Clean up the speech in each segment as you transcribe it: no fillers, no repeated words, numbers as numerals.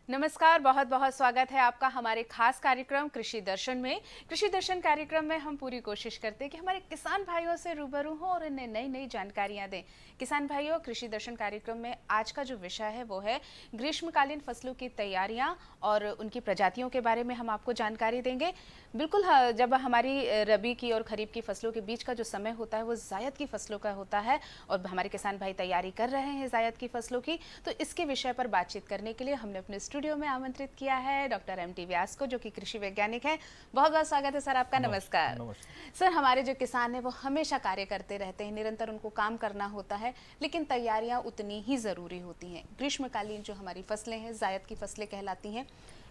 नमस्कार, बहुत बहुत स्वागत है आपका हमारे खास कार्यक्रम कृषि दर्शन में। कृषि दर्शन कार्यक्रम में हम पूरी कोशिश करते हैं कि हमारे किसान भाइयों से रूबरू हों और उन्हें नई नई जानकारियां दें। किसान भाइयों, कृषि दर्शन कार्यक्रम में आज का जो विषय है वो है ग्रीष्मकालीन फसलों की तैयारियां और उनकी प्रजातियों के बारे में हम आपको जानकारी देंगे। बिल्कुल, जब हमारी रबी की और खरीफ की फसलों के बीच का जो समय होता है वो जायद की फसलों का होता है और हमारे किसान भाई तैयारी कर रहे हैं जायद की फसलों की। तो इसके विषय पर बातचीत करने के लिए हमने अपने स्टूडियो में आमंत्रित किया है डॉक्टर एम.टी. व्यास को, जो कि कृषि वैज्ञानिक हैं। बहुत बहुत स्वागत है सर आपका। नमस्कार। सर, हमारे जो किसान हैं वो हमेशा कार्य करते रहते हैं, निरंतर उनको काम करना होता है, लेकिन तैयारियां उतनी ही ज़रूरी होती हैं। ग्रीष्मकालीन जो हमारी फसलें हैं, जायद की फसलें कहलाती हैं,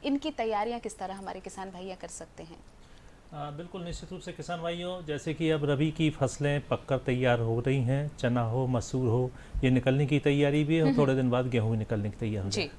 इनकी तैयारियां किस तरह हमारे किसान भैया कर सकते हैं? बिल्कुल, निश्चित रूप से किसान भाइयों, जैसे कि अब रबी की फसलें पककर तैयार हो रही हैं, चना हो, मसूर हो, ये निकलने की तैयारी भी है और थोड़े दिन बाद गेहूँ भी निकलने की तैयारी हो जाए।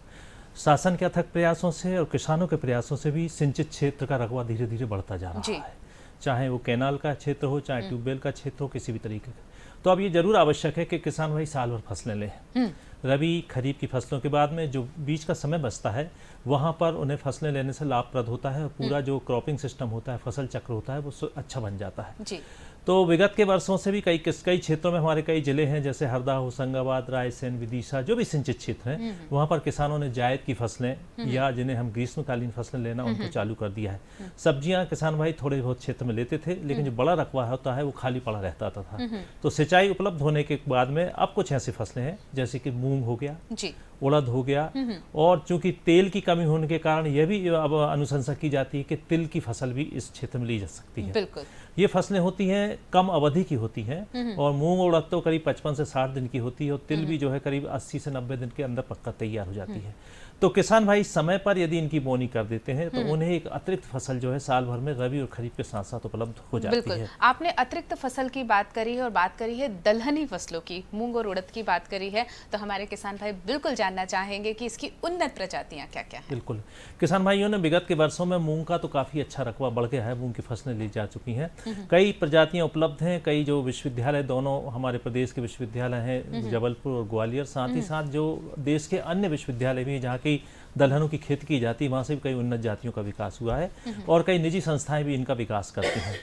शासन के अथक प्रयासों से और किसानों के प्रयासों से भी सिंचित क्षेत्र का रकबा धीरे धीरे बढ़ता जा रहा है, चाहे वो कैनाल का क्षेत्र हो, चाहे ट्यूबवेल का क्षेत्र हो, किसी भी तरीके का। तो अब ये जरूर आवश्यक है कि किसान भाई साल भर फसलें लें। रबी खरीफ की फसलों के बाद में जो बीच का समय बचता है वहाँ पर उन्हें फसलें लेने से लाभप्रद होता है और पूरा जो क्रॉपिंग सिस्टम होता है, फसल चक्र होता है, वो अच्छा बन जाता है जी। तो विगत के वर्षों से भी कई क्षेत्रों में हमारे कई जिले हैं, जैसे हरदा, होशंगाबाद, रायसेन, विदिशा, जो भी सिंचित क्षेत्र हैं वहाँ पर किसानों ने जायद की फसलें या जिन्हें हम ग्रीष्मकालीन फसलें लेना उनको चालू कर दिया है। सब्जियां किसान भाई थोड़े बहुत क्षेत्र में लेते थे, लेकिन जो बड़ा रकबा होता है वो खाली पड़ा रहता था। तो सिंचाई उपलब्ध होने के बाद में अब कुछ ऐसी फसलें हैं जैसे कि मूंग हो गया जी, उड़द हो गया, और चूंकि तेल की कमी होने के कारण यह भी अब अनुशंसा की जाती है कि तिल की फसल भी इस क्षेत्र में ली जा सकती है। बिल्कुल, ये फसलें होती हैं कम अवधि की होती हैं और मूंग उड़द तो करीब 55 से 60 दिन की होती है और तिल भी जो है करीब 80 से 90 दिन के अंदर पक्का तैयार हो जाती है। तो किसान भाई समय पर यदि इनकी बोनी कर देते हैं तो उन्हें एक अतिरिक्त फसल जो है साल भर में रबी और खरीफ के साथ साथ उपलब्ध हो जाती है। आपने अतिरिक्त फसल की बात करी है और बात करी है दलहनी फसलों की, मूंग और उड़द की बात करी है, तो हमारे किसान भाई बिल्कुल जानना चाहेंगे कि इसकी उन्नत प्रजातियां क्या क्या हैं। बिल्कुल, किसान भाइयों ने विगत के वर्षों में मूंग का तो काफी अच्छा रकबा बढ़ गया है, मूंग की फसलें ली जा चुकी हैं। कई प्रजातियां उपलब्ध हैं, कई जो विश्वविद्यालय, दोनों हमारे प्रदेश के विश्वविद्यालय हैं, जबलपुर और ग्वालियर, साथ ही साथ जो देश के अन्य विश्वविद्यालय भी जहाँ की दलहनों की खेती की जाती है, वहाँ से भी कई उन्नत जातियों का विकास हुआ है और कई निजी संस्थाएं भी इनका विकास करती हैं।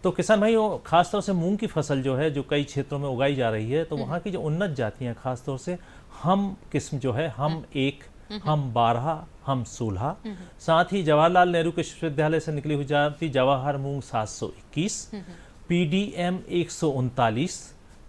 तो किसान भाइयों, खासतौर से मूंग की फसल जो है, जो कई क्षेत्रों में उगाई जा रही है, तो वहाँ की जो उन्नत जातियाँ, खासतौर से हम किस्म जो है, हम 1, हम 12, हम 16, साथ ही जवाहरलाल नेहरू कृषि विश्वविद्यालय से निकली हुई जाति जवाहर मूंग 721, PDM 139,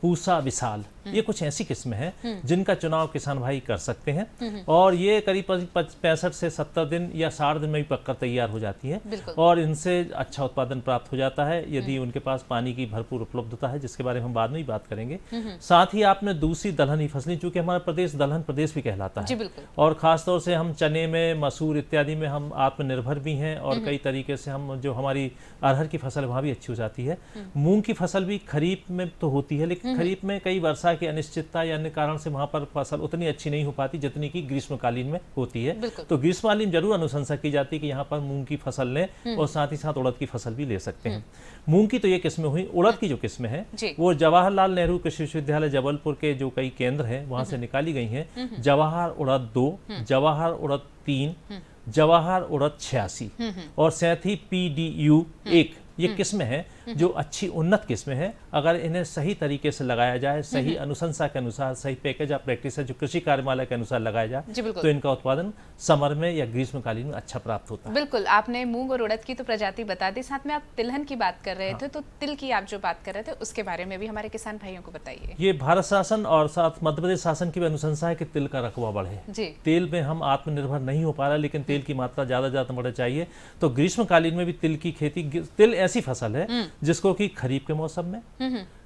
पूसा विशाल, ये कुछ ऐसी किस्में हैं जिनका चुनाव किसान भाई कर सकते हैं और ये करीब 65 से 70 दिन या 60 दिन में भी पककर तैयार हो जाती है और इनसे अच्छा उत्पादन प्राप्त हो जाता है यदि उनके पास पानी की भरपूर उपलब्धता है, जिसके बारे में हम बाद में ही बात करेंगे। साथ ही आपने दूसरी दलहनी फसलें, चूंकि हमारा प्रदेश दलहन प्रदेश भी कहलाता है और खासतौर से हम चने में, मसूर इत्यादि में हम आत्मनिर्भर भी हैं और कई तरीके से हम जो हमारी अरहर की फसल वहाँ भी अच्छी हो जाती है। मूंग की फसल भी खरीफ में तो होती है, लेकिन खरीफ में कई वर्षा की अनिश्चितता या अन्य कारण से वहां पर फसल उतनी अच्छी नहीं हो पाती जितनी की ग्रीष्मकालीन में होती है। तो ग्रीष्मकालीन जरूर अनुशंसा की जाती है कि यहाँ पर मूंग की फसल लें और साथ ही साथ उड़द की फसल भी ले सकते हैं। मूंग की तो ये किस्में हुई। उड़द की जो किस्में हैं वो जवाहरलाल नेहरू कृषि विश्वविद्यालय जबलपुर के जो कई केंद्र हैं वहां से निकाली गई हैं। जवाहर उड़द 2, जवाहर उड़द 3, जवाहर उड़द 86 और साथ ही PDU 1, ये किस्में हैं जो अच्छी उन्नत किस्में हैं। अगर इन्हें सही तरीके से लगाया जाए, सही अनुशंसा के अनुसार, सही पैकेज ऑफ प्रैक्टिस है जो कृषि कार्यमालय के अनुसार लगाया जाए, तो इनका उत्पादन समर में या ग्रीष्मकालीन में अच्छा प्राप्त होता है। बिल्कुल, आपने मूंग और उड़द की तो प्रजाति बता दी, साथ में आप तिलहन की बात कर रहे थे, तो तिल की आप जो बात कर रहे थे उसके बारे में भी हमारे किसान भाइयों को बताइए। ये भारत शासन और साथ मध्य प्रदेश शासन की भी अनुशंसा है कि तिल का रकबा बढ़े। तेल में हम आत्मनिर्भर नहीं हो पा रहा, लेकिन तेल की मात्रा ज्यादा बढ़नी चाहिए। तो ग्रीष्मकालीन में भी तिल की खेती, तिल ऐसी फसल है जिसको कि खरीफ के मौसम में,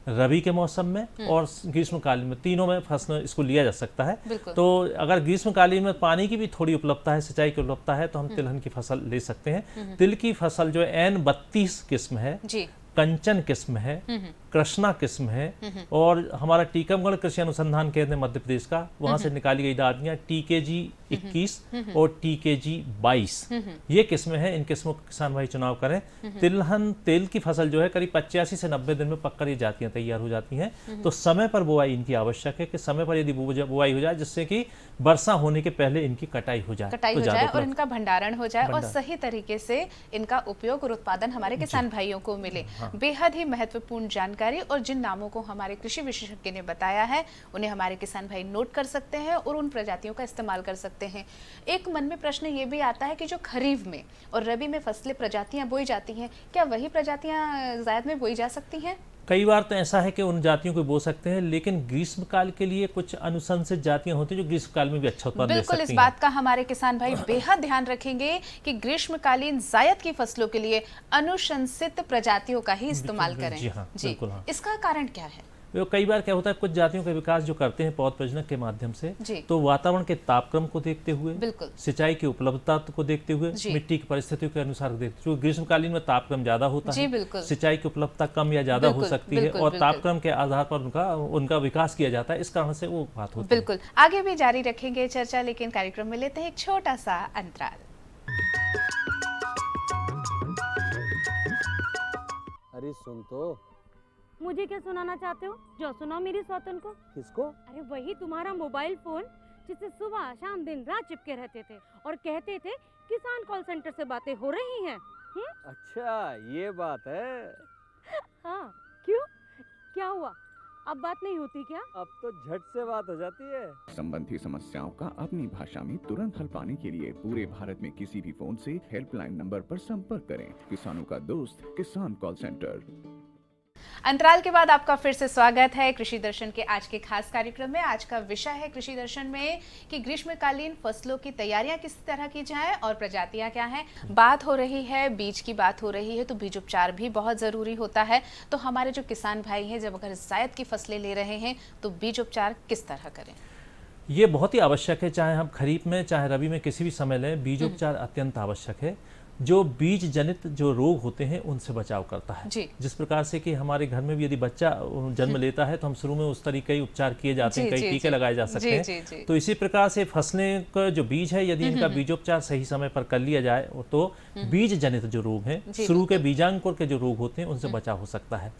रबी के मौसम में और ग्रीष्मकालीन में, तीनों में फसल इसको लिया जा सकता है। बिल्कुल। तो अगर ग्रीष्मकालीन में पानी की भी थोड़ी उपलब्धता है, सिंचाई की उपलब्धता है, तो हम तिलहन की फसल ले सकते हैं। तिल की फसल जो है N32 किस्म है, जी। कंचन किस्म है, कृष्णा किस्म है, और हमारा टीकमगढ़ कृषि अनुसंधान केंद्र मध्य प्रदेश का, वहां से निकाली गई दादियां TKG 21 और TKG 22, ये किस्में हैं। इन किस्मों का किसान भाई चुनाव करें। तिलहन तेल की फसल जो है करीब 85 से 90 दिन में पककर ये जातियां तैयार हो जाती हैं। तो समय पर बुआई इनकी आवश्यक है कि समय पर यदि बुआई हो जाए जिससे कि वर्षा होने के पहले इनकी कटाई हो जाए, कटाई तो हो ज्यादा जाए और उपलब्ध। इनका भंडारण हो जाए और सही तरीके से इनका उपयोग और उत्पादन हमारे किसान भाइयों को मिले। बेहद ही महत्वपूर्ण जानकारी, और जिन नामों को हमारे कृषि विशेषज्ञ ने बताया है उन्हें हमारे किसान भाई नोट कर सकते हैं और उन प्रजातियों का इस्तेमाल कर सकते हैं। एक मन में प्रश्न ये भी आता है कि जो खरीफ में और रबी में फसलें प्रजातियां बोई जाती हैं, क्या वही प्रजातियां जायद में बोई जा सकती हैं? कई बार तो ऐसा है कि उन जातियों को बो सकते हैं, लेकिन ग्रीष्मकाल के लिए कुछ अनुशंसित जातियां होती हैं जो ग्रीष्मकाल में भी अच्छा उत्पादन दे सकती हैं। बिल्कुल, इस बात का हमारे किसान भाई बेहद ध्यान रखेंगे कि ग्रीष्मकालीन जायद की फसलों के लिए अनुशंसित प्रजातियों का ही इस्तेमाल करें। जी हाँ, बिल्कुल हाँ। इसका कारण क्या है? कई बार क्या होता है, कुछ जातियों का विकास जो करते हैं पौध प्रजनन के माध्यम से, तो वातावरण के तापक्रम को देखते हुए, बिल्कुल, सिंचाई की उपलब्धता को देखते हुए, मिट्टी की परिस्थितियों के अनुसार देखते हुए, ग्रीष्मकालीन में तापक्रम ज्यादा होता है, सिंचाई की उपलब्धता कम या ज्यादा हो सकती है, और तापक्रम के आधार पर उनका विकास किया जाता है। इस कारण से वो बात होती है। बिल्कुल, आगे भी जारी रखेंगे चर्चा, लेकिन कार्यक्रम में लेते हैं एक छोटा सा अंतराल। अरे सुन तो। मुझे क्या सुनाना चाहते हो? जो सुनाओ मेरी सौतन को। किसको? अरे वही तुम्हारा मोबाइल फोन जिससे सुबह शाम दिन रात चिपके रहते थे और कहते थे किसान कॉल सेंटर से बातें हो रही हैं। अच्छा ये बात है। हाँ, क्यों? क्या हुआ? अब बात नहीं होती क्या? अब तो झट से बात हो जाती है। संबंधी समस्याओं का अपनी भाषा में तुरंत हल पाने के लिए पूरे भारत में किसी भी फोन से हेल्पलाइन नंबर पर संपर्क करें। किसानों का दोस्त किसान कॉल सेंटर। अंतराल के बाद आपका फिर से स्वागत है कृषि दर्शन के आज के खास कार्यक्रम में। आज का विषय है कृषि दर्शन में कि ग्रीष्मकालीन फसलों की तैयारियां किस तरह की जाएं और प्रजातियां क्या हैं। बात हो रही है, बीज की बात हो रही है, तो बीज उपचार भी बहुत ज़रूरी होता है। तो हमारे जो किसान भाई हैं, जब अगर जायद की फसलें ले रहे हैं तो बीज उपचार किस तरह करें? ये बहुत ही आवश्यक है, चाहे हम खरीफ में चाहे रबी में किसी भी समय लें, बीज उपचार अत्यंत आवश्यक है। जो बीज जनित जो रोग होते हैं उनसे बचाव करता है। जिस प्रकार से कि हमारे घर में भी यदि बच्चा जन्म लेता है तो हम शुरू में उस तरीके उपचार किए जाते हैं, कई टीके लगाए जा सकते हैं। तो इसी प्रकार से फसलें का जो बीज है, यदि इनका बीजोपचार सही समय पर कर लिया जाए तो बीज जनित जो रोग हैं, शुरू के बीजांकुर के जो रोग होते हैं, उनसे बचाव हो सकता है।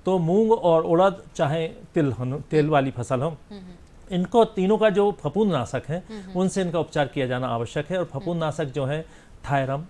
तो मूंग और उड़द चाहे तेल वाली फसल हो, इनको तीनों का जो फफूंदनाशक है उनसे इनका उपचार किया जाना आवश्यक है। और फफूंदनाशक जो है थायरम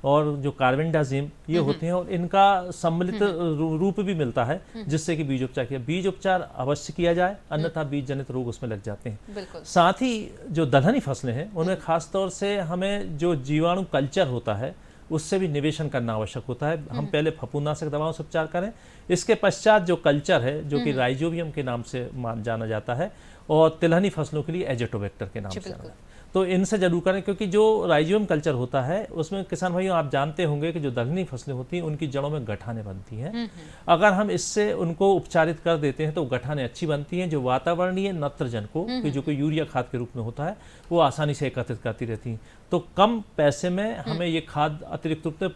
और जो कार्बेंडाजिम ये होते हैं, और इनका सम्मिलित रूप भी मिलता है जिससे कि बीज उपचार किया। बीज उपचार अवश्य किया जाए, अन्यथा बीज जनित रोग उसमें लग जाते हैं। साथ ही जो दलहनी फसलें हैं उनमें खास तौर से हमें जो जीवाणु कल्चर होता है उससे भी निवेशन करना आवश्यक होता है। हम पहले फफूंदनाशक दवाओं से उपचार करें, इसके पश्चात जो कल्चर है जो कि राइजोबियम के नाम से जाना जाता है, और तिलहनी फसलों के लिए एजेटोबैक्टर के नाम से जाना जाता है। तो इनसे जरूर करें, क्योंकि जो राइजोबियम कल्चर होता है उसमें किसान भाइयों आप जानते होंगे कि जो दलहनी फसलें होती हैं उनकी जड़ों में गठानें बनती हैं। अगर हम इससे उनको उपचारित कर देते हैं तो गठानें अच्छी बनती हैं, जो वातावरणीय नत्रजन को जो कोई यूरिया खाद के रूप में होता है वो आसानी से एकत्रित करती रहती हैं। तो कम पैसे में हमें ये खाद अतिरिक्त रूप से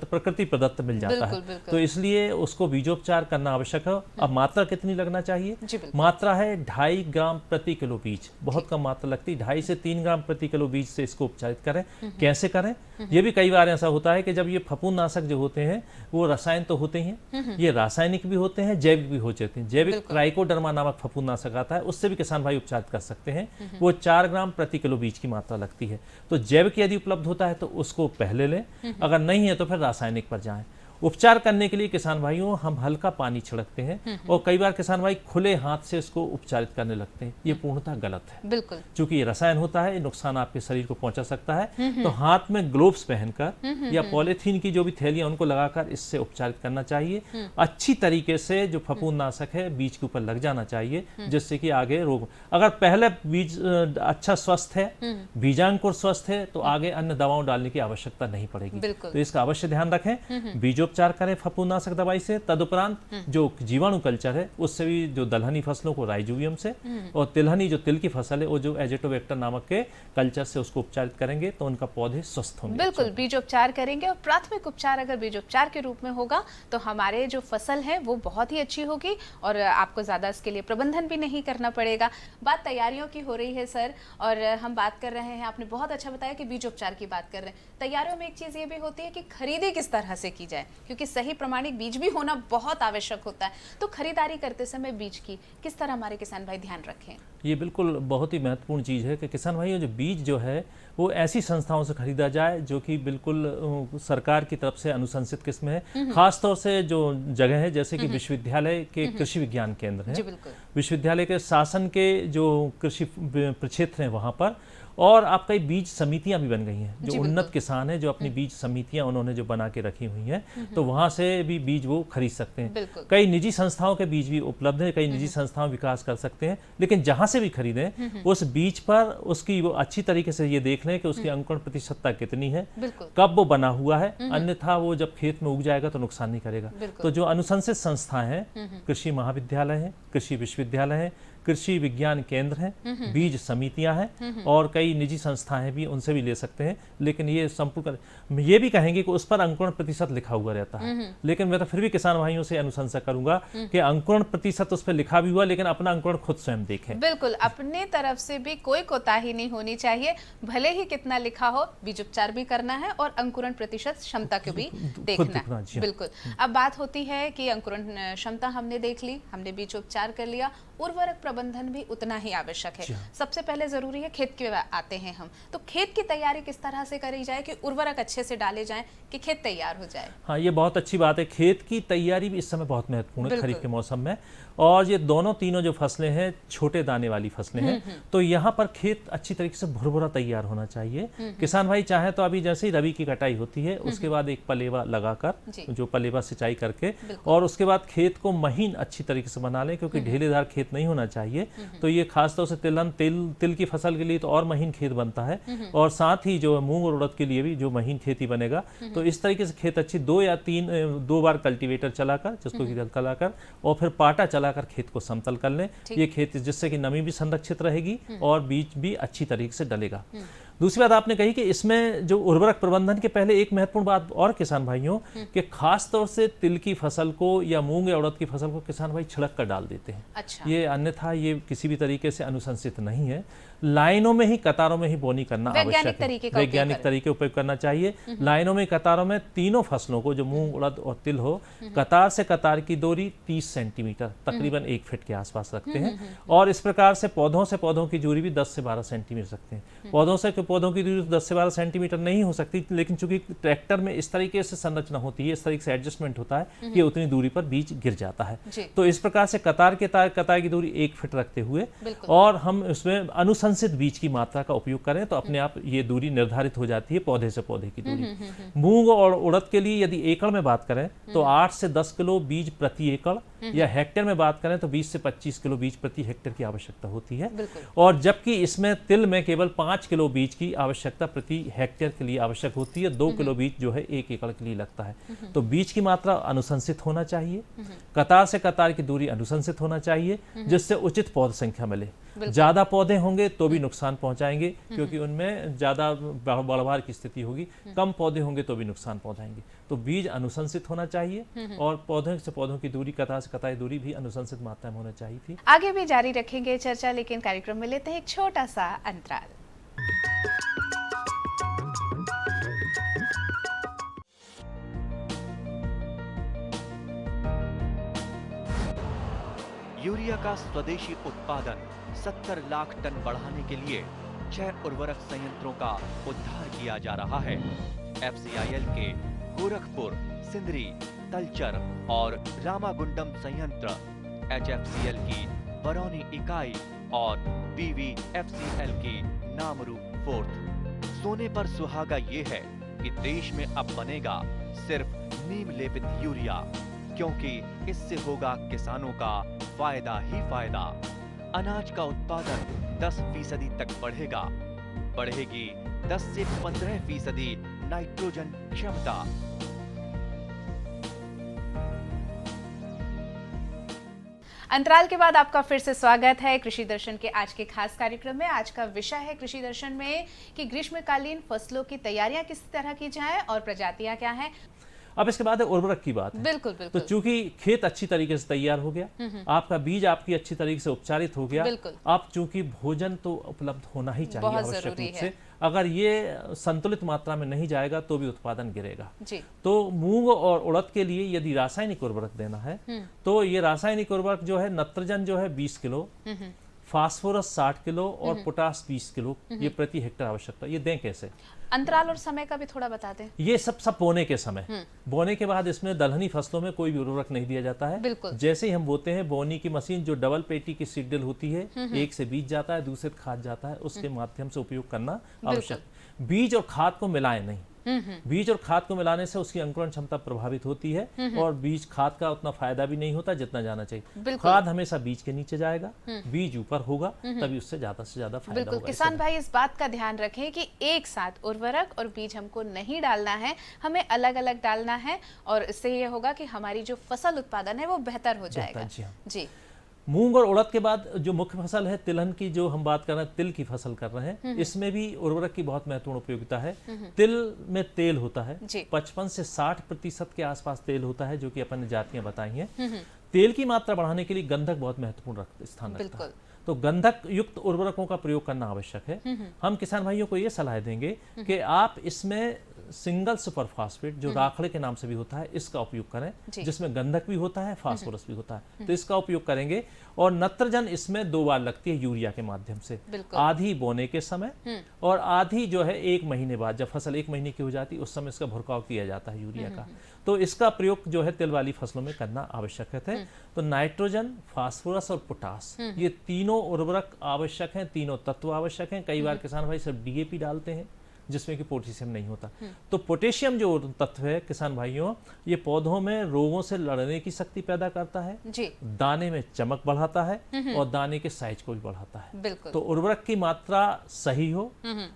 प्रकृति प्रदत्त मिल जाता है। तो इसलिए उसको बीजोपचार करना आवश्यक है। अब मात्रा कितनी लगना चाहिए? मात्रा है 2.5 ग्राम प्रति किलो बीज, बहुत कम मात्रा लगती है। 2.5 से 3 ग्राम प्रति किलो बीज से इसको उपचारित करें। कैसे करें? ये भी कई बार ऐसा होता है कि जब ये फफूंदनाशक जो होते हैं वो रसायन तो होते ही हैं, ये रासायनिक भी होते हैं, जैविक भी हो जाते हैं। जैविक ट्राइकोडर्मा नामक फफूंदनाशक आता है, उससे भी किसान भाई उपचारित कर सकते हैं। वो 4 ग्राम प्रति किलो बीज की मात्रा लगती है। तो जैविक यदि उपलब्ध होता है तो उसको पहले लें, अगर नहीं है तो फिर रासायनिक पर जाएं। उपचार करने के लिए किसान भाइयों हम हल्का पानी छिड़कते हैं, और कई बार किसान भाई खुले हाथ से इसको उपचारित करने लगते हैं। ये पूर्णतः गलत है। बिल्कुल, क्योंकि ये रसायन होता है, ये नुकसान आपके शरीर को पहुंचा सकता है। तो हाथ में ग्लोव्स पहनकर या पॉलीथीन की जो भी थैलियां उनको लगाकर इससे उपचारित करना चाहिए। अच्छी तरीके से जो फफूंदनाशक है बीज के ऊपर लग जाना चाहिए, जिससे कि आगे रोग, अगर पहले बीज अच्छा स्वस्थ है, बीजांकुर स्वस्थ है, तो आगे अन्य दवाओं डालने की आवश्यकता नहीं पड़ेगी। तो इसका अवश्य ध्यान रखें। बीजोपचार बीजोपचार करें फफूंदनाशक दवाई से, तदुपरांत जो जीवाणु कल्चर है उससे भी जो दलहनी फसलों को राइजोबियम से, और तिलहनी जो तिल की फसल है वो जो एजेटोबैक्टर नामक के कल्चर से उसको उपचारित करेंगे तो उनका पौधे स्वस्थ होंगे। बिल्कुल, बीजोपचार करेंगे और प्राथमिक उपचार अगर बीजोपचार के रूप में होगा तो हमारे जो फसल है वो बहुत ही अच्छी होगी और आपको ज़्यादा इसके लिए प्रबंधन भी नहीं करना पड़ेगा। बात तैयारियों की हो रही है सर, और हम बात कर रहे हैं, आपने बहुत अच्छा बताया कि बीजोपचार की बात कर रहे हैं। तैयारियों में एक चीज़ ये भी होती है कि खरीदी किस तरह से की जाए, क्योंकि सही प्रमाणिक बीज भी होना बहुत आवश्यक होता है। तो खरीदारी करते समय बीज की किस तरह हमारे किसान भाई ध्यान रखें? ये बिल्कुल बहुत ही महत्वपूर्ण चीज़ है कि किसान भाइयों जो बीज जो है वो ऐसी संस्थाओं से खरीदा जाए जो कि बिल्कुल सरकार की तरफ से अनुशंसित किस्म है। खास तौर से जो जगह है जैसे कि विश्वविद्यालय के कृषि विज्ञान केंद्र जी है, बिल्कुल। विश्वविद्यालय के शासन के जो कृषि प्रक्षेत्र हैं वहाँ पर, और आप कई बीज समितियां भी बन गई हैं जी जो उन्नत बिल्कुल। किसान हैं जो अपनी बीज समितियां उन्होंने जो बना के रखी हुई हैं, तो वहां से भी बीज वो खरीद सकते हैं। बिल्कुल। कई निजी संस्थाओं के बीज भी उपलब्ध है, कई निजी संस्थाएं विकास कर सकते हैं, लेकिन जहां से भी खरीदें उस बीज पर उसकी वो अच्छी तरीके से ये देख लें कि उसकी अंकुरण प्रतिशतता कितनी है, बिल्कुल। कब वो बना हुआ है, अन्यथा वो जब खेत में उग जाएगा तो नुकसान नहीं करेगा। बिल्कुल। तो जो अनुशंसित संस्थाएं हैं, कृषि महाविद्यालय हैं, कृषि विश्वविद्यालय हैं, कृषि विज्ञान केंद्र हैं, बीज समितियां हैं, और कई निजी संस्थाएं भी, उनसे भी ले सकते हैं। लेकिन ये संपूर्ण ये भी कहेंगे कि उस पर अंकुरण प्रतिशत लिखा हुआ रहता है, लेकिन मैं तो फिर भी किसान भाइयों से अनुशंसा करूंगा कि अंकुरण प्रतिशत उस पर लिखा भी हुआ, लेकिन अपना अंकुरण खुद स्वयं देखें। बिल्कुल, अपने तरफ से भी कोई कोताही नहीं होनी चाहिए, भले ही कितना लिखा हो, बीजोपचार भी करना है और अंकुरण प्रतिशत क्षमता को भी देखना दिखना, है। जी हाँ। बिल्कुल। अब बात होती है कि अंकुरण क्षमता हमने देख ली, हमने बीजोपचार कर लिया, उर्वरक प्रबंधन भी उतना ही आवश्यक है। सबसे पहले जरूरी है खेत के आते हैं हम, तो खेत की तैयारी किस तरह से करी जाए कि उर्वरक अच्छे से डाले जाएं कि खेत तैयार हो जाए? हाँ, ये बहुत अच्छी बात है। खेत की तैयारी भी इस समय बहुत महत्वपूर्ण है बिल्कुल। खरीफ के मौसम में, और ये दोनों तीनों जो फसलें हैं छोटे दाने वाली फसलें हैं, तो यहाँ पर खेत अच्छी तरीके से भुरभुरा तैयार होना चाहिए। किसान भाई चाहे तो अभी जैसे ही रबी की कटाई होती है उसके बाद एक पलेवा लगाकर, जी। जो पलेवा सिंचाई करके, और उसके बाद खेत को महीन अच्छी तरीके से बना लें, क्योंकि ढेलेदार खेत नहीं होना चाहिए। तो ये खासतौर से तिल की फसल के लिए तो और महीन खेत बनता है, और साथ ही जो मूंग और उड़द के लिए भी जो महीन खेती बनेगा। तो इस तरीके से खेत अच्छी 2 या 2 बार कल्टीवेटर चलाकर, जिसको कि चलाकर, और फिर पाटा चलाकर खेत को समतल कर लें। ये खेत, जिससे कि नमी भी संरक्षित रहेगी और बीज भी अच्छी तरीके से डलेगा। दूसरी बात आपने कही कि इसमें जो उर्वरक प्रबंधन के पहले एक महत्वपूर्ण बात और किसान भाइयों, कि खास तौर से तिल की फसल को या मूंग या उड़द की फसल को किसान भाई छिड़क कर डाल देते हैं। अच्छा। ये अन्यथा ये किसी भी तरीके से अनुशंसित नहीं है। लाइनों में ही, कतारों में ही बोनी करना आवश्यक है। वैज्ञानिक तरीके उपयोग करना चाहिए। लाइनों में, कतारों में, तीनों फसलों को, जो मूंग उड़द और तिल हो, कतार से कतार की दूरी 30 सेंटीमीटर, तकरीबन 1 फीट के आसपास रखते हैं। और इस प्रकार से पौधों की दूरी भी 10 से 12 सेंटीमीटर रखते हैं। पौधों की दूरी 10 से 12 सेंटीमीटर नहीं हो सकती, लेकिन चूंकि ट्रैक्टर में इस तरीके से संरचना होती है, इस तरीके से एडजस्टमेंट होता है कि उतनी दूरी पर बीज गिर जाता है। तो इस प्रकार से कतार की दूरी 1 फीट रखते हुए, और हम उसमें अनुशंसित बीज की मात्रा का उपयोग करें तो अपने आप ये दूरी निर्धारित हो जाती है, पौधे से पौधे की दूरी। मूंग और उड़द के लिए यदि एकड़ में बात करें तो 8 से 10 किलो बीज प्रति एकड़, या हेक्टेयर में बात करें तो 20 से 25 किलो बीज प्रति हेक्टेयर की आवश्यकता होती है। और जबकि इसमें तिल में केवल 5 किलो बीज की आवश्यकता प्रति हेक्टेयर के लिए आवश्यक होती है। 2 किलो बीज जो है 1 एकड़ के लिए लगता है। तो बीज की मात्रा अनुशंसित होना चाहिए, कतार से कतार की दूरी अनुशंसित होना चाहिए, जिससे उचित पौध संख्या मिले। ज्यादा पौधे होंगे तो भी नुकसान पहुंचाएंगे, क्योंकि उनमें ज्यादा बढ़वार की स्थिति होगी। कम पौधे होंगे तो भी नुकसान पहुंचाएंगे। तो बीज अनुशंसित होना चाहिए, और पौधों से पौधों की दूरी, कतार से कतार दूरी भी अनुशंसित मात्रा में होना चाहिए थी। आगे भी जारी रखेंगे चर्चा, लेकिन कार्यक्रम में लेते हैं एक छोटा सा अंतराल। यूरिया का स्वदेशी उत्पादन 70 लाख टन बढ़ाने के लिए 6 उर्वरक संयंत्रों का उद्धार किया जा रहा है। FCIL के गोरखपुर, सिंदरी, तलचर और रामागुंडम संयंत्र, HFCL की बरौनी इकाई और BVFCL की नामरू फोर्थ। सोने पर सुहागा ये है कि देश में अब बनेगा सिर्फ नीम लेपित यूरिया, क्योंकि इससे होगा किसानों का फायदा ही फायदा। अनाज का उत्पादन 10% तक बढ़ेगा। बढ़ेगी 10 से 15% नाइट्रोजन क्षमता। अंतराल के बाद आपका फिर से स्वागत है कृषि दर्शन के आज के खास कार्यक्रम में। आज का विषय है कृषि दर्शन में कि ग्रीष्मकालीन फसलों की तैयारियां किस तरह की जाएं और प्रजातियां क्या हैं। अब इसके बाद है उर्वरक की बात है। बिल्कुल तो बिल्कुल। चूंकि खेत अच्छी तरीके से तैयार हो गया, आपका बीज आपकी अच्छी तरीके से उपचारित हो गया, बिल्कुल। अब चूंकि भोजन तो उपलब्ध होना ही चाहिए बहुत आवश्यक जरूरी रूप है। से, अगर ये संतुलित मात्रा में नहीं जाएगा तो भी उत्पादन गिरेगा। जी। तो मूंग और उड़द के लिए यदि रासायनिक उर्वरक देना है तो ये रासायनिक उर्वरक जो है नत्रजन जो है 20 किलो, फास्फोरस 60 किलो और पोटास 20 किलो ये प्रति हेक्टेयर आवश्यकता। ये दें कैसे? अंतराल और समय का भी थोड़ा बता दें। ये सब बोने के समय, बोने के बाद इसमें दलहनी फसलों में कोई भी उर्वरक नहीं दिया जाता है। बिल्कुल। जैसे ही हम बोते हैं, बोनी की मशीन जो डबल पेटी की सीडल होती है, एक से बीज जाता है, दूसरे से खाद जाता है, उसके माध्यम से उपयोग करना आवश्यक। बीज और खाद को मिलाएं नहीं। बीज और खाद को मिलाने से उसकी अंकुरण क्षमता प्रभावित होती है और बीज खाद का उतना फायदा भी नहीं होता जितना जाना चाहिए। खाद हमेशा बीज के नीचे जाएगा, बीज ऊपर होगा, तभी उससे ज्यादा फायदा बिल्कुल होगा। किसान भाई इस बात का ध्यान रखें कि एक साथ उर्वरक और बीज हमको नहीं डालना है, हमें अलग अलग डालना है और इससे ये होगा कि हमारी जो फसल उत्पादन है वो बेहतर हो जाएगा। जी हाँ। जी। मूंग और उड़द के बाद जो मुख्य फसल है तिलहन की, जो हम बात कर रहे हैं तिल की फसल कर रहे हैं, इसमें भी उर्वरक की बहुत महत्वपूर्ण उपयोगिता है। तिल में तेल होता है, 55 से 60% के आसपास तेल होता है, जो कि अपन ने जातियां बताई हैं। तेल की मात्रा बढ़ाने के लिए गंधक बहुत महत्वपूर्ण स्थान रखता है, तो गंधक युक्त उर्वरकों का प्रयोग करना आवश्यक है। हम किसान भाइयों को ये सलाह देंगे कि आप इसमें सिंगल सुपर फास्फेट जो राखड़े के नाम से भी होता है, इसका उपयोग करें, जिसमें गंधक भी होता है, फास्फोरस भी होता है, तो इसका उपयोग करेंगे। और नत्रजन इसमें 2 बार लगती है यूरिया के माध्यम से, आधी बोने के समय और आधी जो है 1 महीने बाद, जब फसल 1 महीने की हो जाती है उस समय इसका भुरकाव किया जाता है यूरिया का। तो इसका प्रयोग जो है तिल वाली फसलों में करना आवश्यक है। तो नाइट्रोजन, फास्फोरस और पोटास ये तीनों उर्वरक आवश्यक हैं, तीनों तत्व आवश्यक हैं। कई बार किसान भाई सिर्फ डीएपी डालते हैं जिसमें कि पोटेशियम नहीं होता। तो पोटेशियम जो तत्व है किसान भाइयों, ये पौधों में रोगों से लड़ने की शक्ति पैदा करता है जी। दाने में चमक बढ़ाता है और दाने के साइज को भी बढ़ाता है। बिल्कुल। तो उर्वरक की मात्रा सही हो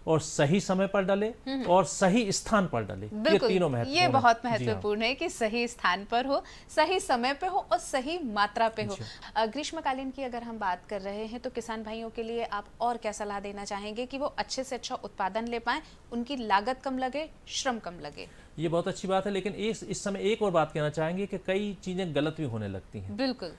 और सही समय पर डले और सही स्थान पर डले, ये तीनों महत्वपूर्ण ये बहुत है। महत्वपूर्ण है कि सही स्थान पर हो, सही समय पे हो और सही मात्रा पे हो। ग्रीष्मकालीन की अगर हम बात कर रहे हैं तो किसान भाइयों के लिए आप और क्या सलाह देना चाहेंगे कि वो अच्छे से अच्छा उत्पादन ले पाएं, उनकी लागत कम लगे, श्रम कम लगे? ये बहुत अच्छी बात है, लेकिन इस समय एक और बात कहना चाहेंगे कि कई चीजें गलत भी होने लगती हैं। बिल्कुल।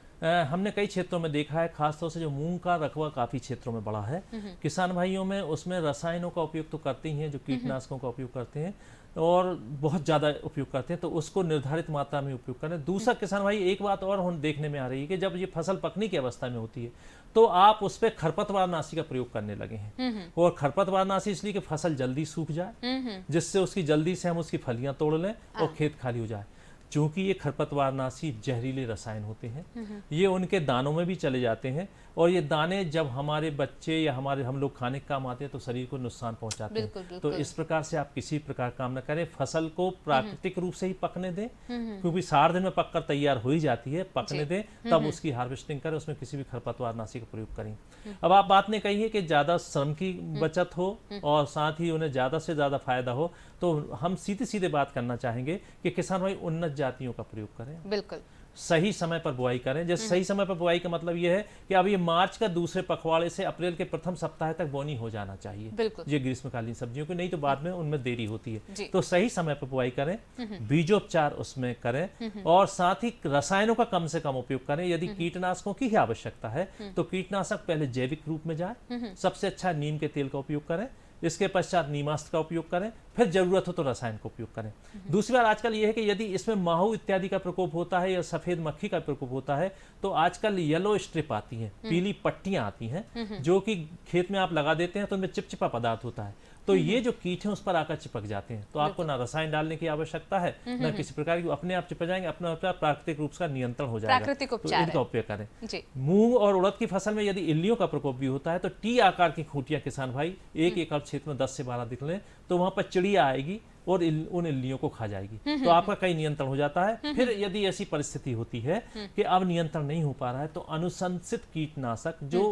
हमने कई क्षेत्रों में देखा है, खासतौर से जो मूंग का रकबा काफी क्षेत्रों में बढ़ा है, किसान भाइयों में उसमें रसायनों का उपयोग तो करते ही हैं, जो कीटनाशकों का उपयोग करते हैं और बहुत ज़्यादा उपयोग करते हैं, तो उसको निर्धारित मात्रा में उपयोग करें। दूसरा किसान भाई एक बात और देखने में आ रही है कि जब ये फसल पकने की अवस्था में होती है तो आप उस पर खरपतवारनाशी का प्रयोग करने लगे हैं। और खरपतवारनाशी इसलिए कि फसल जल्दी सूख जाए, जिससे उसकी जल्दी से हम उसकी फलियां तोड़ लें और खेत खाली हो जाए। चूंकि ये खरपतवारनाशी जहरीले रसायन होते हैं, ये उनके दानों में भी चले जाते हैं और ये दाने जब हमारे बच्चे या हम लोग खाने के काम आते हैं तो शरीर को नुकसान पहुंचाते हैं। तो इस प्रकार से आप किसी प्रकार काम न करें, फसल को प्राकृतिक रूप से ही पकने दें, क्योंकि 60 दिन में पककर तैयार हो ही जाती है, पकने दें, तब उसकी हार्वेस्टिंग करें, उसमें किसी भी खरपतवारनाशी का प्रयोग करें। अब आप बात ने कही है कि ज्यादा श्रम की बचत हो और साथ ही उन्हें ज्यादा से ज्यादा फायदा हो, तो हम सीधे सीधे बात करना चाहेंगे कि किसान भाई उन्नत जातियों का प्रयोग करें। बिल्कुल। सही समय पर बुआई करें। जैसे सही समय पर बुआई का मतलब यह है कि अब ये मार्च का दूसरे पखवाड़े से अप्रैल के प्रथम सप्ताह तक बोनी हो जाना चाहिए। बिल्कुल। ये ग्रीष्मकालीन सब्जियों की, नहीं तो बाद में उनमें देरी होती है। तो सही समय पर बुआई करें, बीजोपचार उसमें करें और साथ ही रसायनों का कम से कम उपयोग करें। यदि कीटनाशकों की ही आवश्यकता है तो कीटनाशक पहले जैविक रूप में जाए, सबसे अच्छा नीम के तेल का उपयोग करें, इसके पश्चात नीमास्त्र का उपयोग करें, फिर जरूरत हो तो रसायन का उपयोग करें। दूसरी बात आजकल यह है कि यदि इसमें माहू इत्यादि का प्रकोप होता है या सफेद मक्खी का प्रकोप होता है तो आजकल येलो स्ट्रिप आती हैं, पीली पट्टियां आती हैं, जो कि खेत में आप लगा देते हैं तो उनमें चिपचिपा पदार्थ होता है, तो ये जो कीट हैं उस पर आकर चिपक जाते हैं। तो आपको ना रसायन डालने की आवश्यकता है, ना किसी प्रकार की, अपने आप चिपक जाएंगे, अपना प्राकृतिक रूप से नियंत्रण हो जाएगा। प्राकृतिक तो उपचार इनका उपयोग करें। मूंग और उड़द की फसल में यदि इल्लियों का प्रकोप भी होता है तो टी आकार की खूंटियां किसान भाई 1 एकड़ क्षेत्र में 10 से 12 दिख लें, तो वहां पर चिड़िया आएगी और उन इल्लियों को खा जाएगी, तो आपका कई नियंत्रण हो जाता है। फिर यदि ऐसी परिस्थिति होती है कि अब नियंत्रण नहीं हो पा रहा है तो अनुशंसित कीटनाशक जो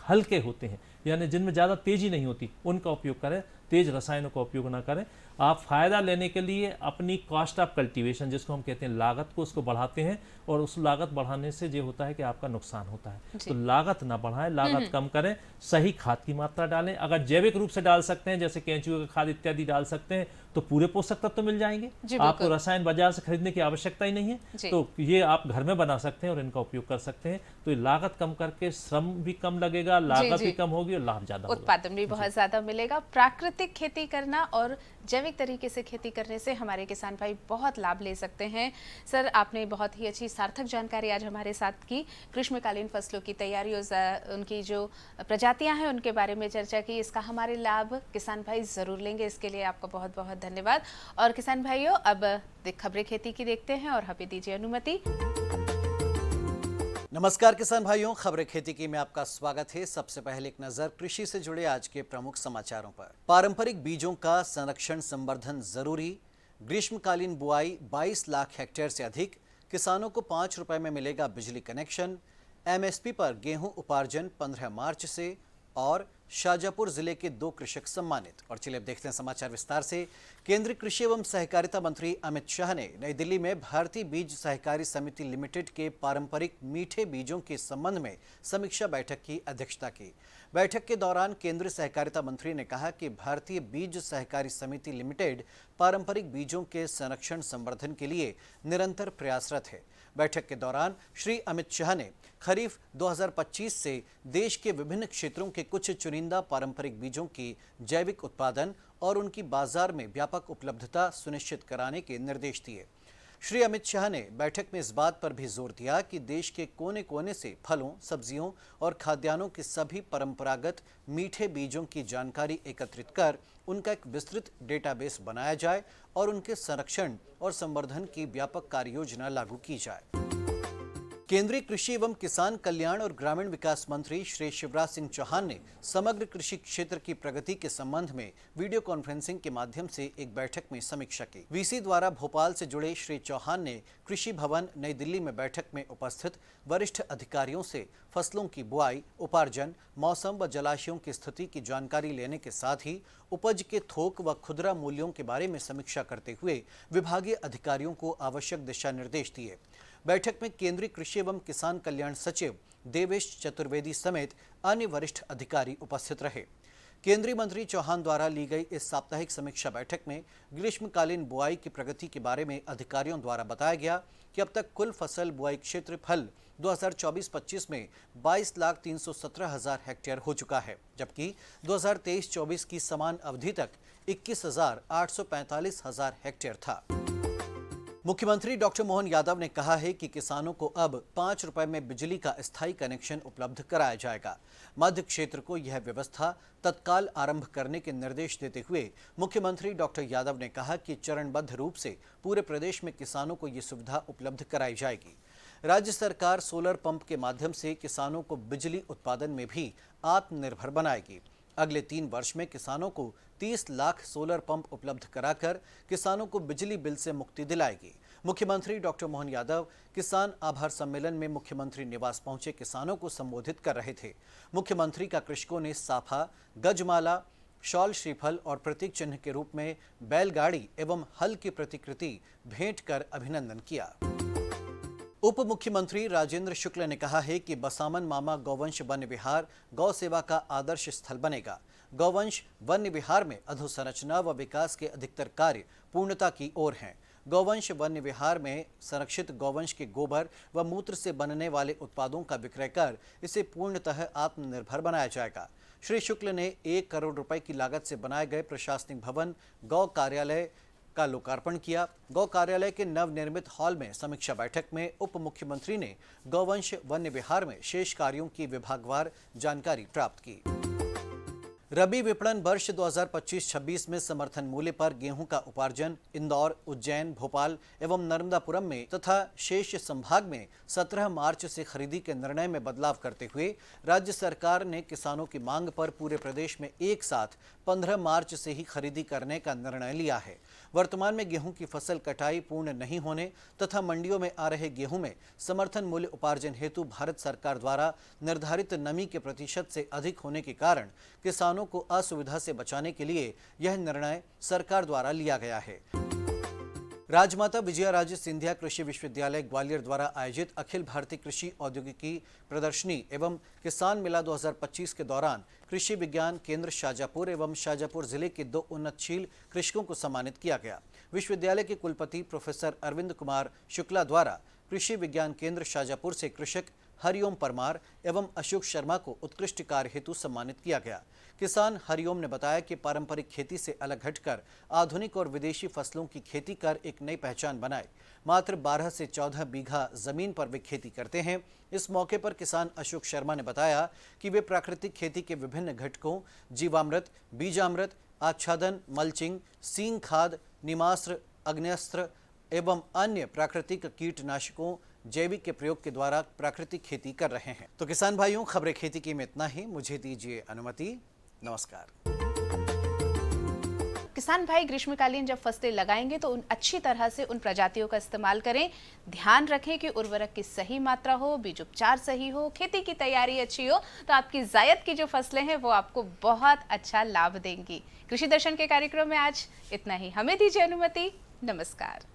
हल्के होते हैं, यानी जिनमें ज़्यादा तेज़ी नहीं होती उनका उपयोग करें, तेज रसायनों का उपयोग ना करें। आप फ़ायदा लेने के लिए अपनी कॉस्ट ऑफ कल्टीवेशन, जिसको हम कहते हैं लागत को, उसको बढ़ाते हैं, और उस लागत बढ़ाने से ये होता है कि आपका नुकसान होता है। तो लागत ना बढ़ाएं, लागत कम करें, सही खाद की मात्रा डालें। अगर जैविक रूप से डाल सकते हैं, जैसे केंचुए का खाद इत्यादि डाल सकते हैं, तो पूरे पोषक तत्व मिल जाएंगे। आपको रसायन बाजार से खरीदने की आवश्यकता ही नहीं है, तो ये आप घर में बना सकते हैं और इनका उपयोग कर सकते हैं। तो ये लागत कम करके श्रम भी कम लगेगा, लागत भी कम होगी और लाभ ज्यादा होगा, उत्पादन भी बहुत ज्यादा मिलेगा। प्राकृतिक खेती करना और जैविक तरीके से खेती करने से हमारे किसान भाई बहुत लाभ ले सकते हैं। सर, आपने बहुत ही अच्छी सार्थक जानकारी आज हमारे साथ की। ग्रीष्मकालीन फसलों की तैयारी और उनकी जो प्रजातियां हैं उनके बारे में चर्चा की। इसका हमारे लाभ किसान भाई जरूर लेंगे, इसके लिए आपका बहुत बहुत धन्यवाद। और किसान भाइयों, अब खबरें खेती की देखते हैं और हमें दीजिए अनुमति। नमस्कार किसान भाइयों, खबरें खेती की में आपका स्वागत है। सबसे पहले एक नजर कृषि से जुड़े आज के प्रमुख समाचारों पर। पारंपरिक बीजों का संरक्षण संवर्धन जरूरी, ग्रीष्मकालीन बुआई 22 लाख हेक्टेयर से अधिक, किसानों को 5 रुपए में मिलेगा बिजली कनेक्शन, एमएसपी पर गेहूं उपार्जन 15 मार्च से, और शाजापुर जिले के 2 कृषक सम्मानित। और चलिए अब देखते हैं समाचार विस्तार से। केंद्रीय कृषि एवं सहकारिता मंत्री अमित शाह ने नई दिल्ली में भारतीय बीज सहकारी समिति लिमिटेड के पारंपरिक मीठे बीजों के संबंध में समीक्षा बैठक की अध्यक्षता की। बैठक के दौरान केंद्रीय सहकारिता मंत्री ने कहा कि भारतीय बीज सहकारी समिति लिमिटेड पारंपरिक बीजों के संरक्षण संवर्धन के लिए निरंतर प्रयासरत है। बैठक के दौरान श्री अमित शाह ने खरीफ 2025 से देश के विभिन्न क्षेत्रों के कुछ चुनिंदा पारंपरिक बीजों की जैविक उत्पादन और उनकी बाजार में व्यापक उपलब्धता सुनिश्चित कराने के निर्देश दिए। श्री अमित शाह ने बैठक में इस बात पर भी जोर दिया कि देश के कोने कोने से फलों, सब्जियों और खाद्यान्नों के सभी परंपरागत मीठे बीजों की जानकारी एकत्रित कर उनका एक विस्तृत डेटाबेस बनाया जाए और उनके संरक्षण और संवर्धन की व्यापक कार्ययोजना लागू की जाए। केंद्रीय कृषि एवं किसान कल्याण और ग्रामीण विकास मंत्री श्री शिवराज सिंह चौहान ने समग्र कृषि क्षेत्र की प्रगति के संबंध में वीडियो कॉन्फ्रेंसिंग के माध्यम से एक बैठक में समीक्षा की। वीसी द्वारा भोपाल से जुड़े श्री चौहान ने कृषि भवन नई दिल्ली में बैठक में उपस्थित वरिष्ठ अधिकारियों से फसलों की बुआई, उपार्जन, मौसम व जलाशयों की स्थिति की जानकारी लेने के साथ ही उपज के थोक व खुदरा मूल्यों के बारे में समीक्षा करते हुए विभागीय अधिकारियों को आवश्यक दिशा निर्देश दिए। बैठक में केंद्रीय कृषि एवं किसान कल्याण सचिव देवेश चतुर्वेदी समेत अन्य वरिष्ठ अधिकारी उपस्थित रहे। केंद्रीय मंत्री चौहान द्वारा ली गई इस साप्ताहिक समीक्षा बैठक में ग्रीष्मकालीन बुआई की प्रगति के बारे में अधिकारियों द्वारा बताया गया कि अब तक कुल फसल बुआई क्षेत्रफल 2024-25 में 22,317,000 हेक्टेयर हो चुका है, जबकि 2023-24 की समान अवधि तक 21,845,000 हेक्टेयर था। मुख्यमंत्री डॉक्टर मोहन यादव ने कहा है कि किसानों को अब 5 रुपए में बिजली का स्थायी कनेक्शन उपलब्ध कराया जाएगा। मध्य क्षेत्र को यह व्यवस्था तत्काल आरंभ करने के निर्देश देते हुए मुख्यमंत्री डॉक्टर यादव ने कहा कि चरणबद्ध रूप से पूरे प्रदेश में किसानों को ये सुविधा उपलब्ध कराई जाएगी। राज्य सरकार सोलर पंप के माध्यम से किसानों को बिजली उत्पादन में भी आत्मनिर्भर बनाएगी। अगले 3 वर्ष में किसानों को 30 लाख सोलर पंप उपलब्ध कराकर किसानों को बिजली बिल से मुक्ति दिलाएगी। मुख्यमंत्री डॉक्टर मोहन यादव किसान आभार सम्मेलन में मुख्यमंत्री निवास पहुंचे किसानों को संबोधित कर रहे थे। मुख्यमंत्री का कृषकों ने साफा, गजमाला, शॉल, श्रीफल और प्रतीक चिन्ह के रूप में बैलगाड़ी एवं हल की प्रतिकृति भेंट कर अभिनंदन किया। उप मुख्यमंत्री राजेंद्र शुक्ल ने कहा है कि बसामन मामा गौवंश वन्य विहार गौ सेवा का आदर्श स्थल बनेगा। गौवंश वन्य विहार में अधोसंरचना व विकास के अधिकतर कार्य पूर्णता की ओर हैं। गौवंश वन्य विहार में संरक्षित गौवंश के गोबर व मूत्र से बनने वाले उत्पादों का विक्रय कर इसे पूर्णतः आत्मनिर्भर बनाया जाएगा। श्री शुक्ल ने 1 करोड़ रुपए की लागत से बनाए गए प्रशासनिक भवन गौ कार्यालय का लोकार्पण किया। गौ कार्यालय के नवनिर्मित हॉल में समीक्षा बैठक में उप मुख्यमंत्री ने गौवंश वन्य विहार में शेष कार्यों की विभागवार जानकारी प्राप्त की। रबी विपणन वर्ष 2025-26 में समर्थन मूल्य पर गेहूं का उपार्जन इंदौर, उज्जैन, भोपाल एवं नर्मदापुरम में तथा शेष संभाग में 17 मार्च से खरीदी के निर्णय में बदलाव करते हुए राज्य सरकार ने किसानों की मांग पर पूरे प्रदेश में एक साथ 15 मार्च से ही खरीदी करने का निर्णय लिया है। वर्तमान में गेहूं की फसल कटाई पूर्ण नहीं होने तथा मंडियों में आ रहे गेहूं में समर्थन मूल्य उपार्जन हेतु भारत सरकार द्वारा निर्धारित नमी के प्रतिशत से अधिक होने के कारण किसानों को असुविधा से बचाने के लिए यह निर्णय सरकार द्वारा लिया गया है। राजमाता विजयाराजे सिंधिया कृषि विश्वविद्यालय ग्वालियर द्वारा आयोजित अखिल भारतीय कृषि औद्योगिकी प्रदर्शनी एवं किसान मेला 2025 के दौरान कृषि विज्ञान केंद्र शाजापुर एवं शाजापुर जिले के 2 उन्नतशील कृषकों को सम्मानित किया गया। विश्वविद्यालय के कुलपति प्रोफेसर अरविंद कुमार शुक्ला द्वारा कृषि विज्ञान केंद्र शाजापुर से कृषक हरिओम परमार एवं अशोक शर्मा को उत्कृष्ट कार्य हेतु सम्मानित किया गया। किसान हरिओम ने बताया कि पारंपरिक खेती से अलग हटकर आधुनिक और विदेशी फसलों की खेती कर एक नई पहचान बनाए। मात्र 12 से 14 बीघा जमीन पर वे खेती करते हैं। इस मौके पर किसान अशोक शर्मा ने बताया कि वे प्राकृतिक खेती के विभिन्न घटकों जीवामृत, बीजामृत, आच्छादन, मल्चिंग, सींग खाद, निमास्त्र, अग्न्यस्त्र एवं अन्य प्राकृतिक कीटनाशकों जैविक के प्रयोग के द्वारा प्राकृतिक खेती कर रहे हैं। तो किसान भाइयों, खबरें खेती की में इतना ही। मुझे दीजिए अनुमति। नमस्कार। किसान भाई ग्रीष्मकालीन जब फसलें लगाएंगे तो अच्छी तरह से उन प्रजातियों का इस्तेमाल करें। ध्यान रखें कि उर्वरक की सही मात्रा हो, बीज उपचार सही हो, खेती की तैयारी अच्छी हो, तो आपकी जायद की जो फसलें हैं वो आपको बहुत अच्छा लाभ देंगी। कृषि दर्शन के कार्यक्रम में आज इतना ही। हमें दीजिए अनुमति। नमस्कार।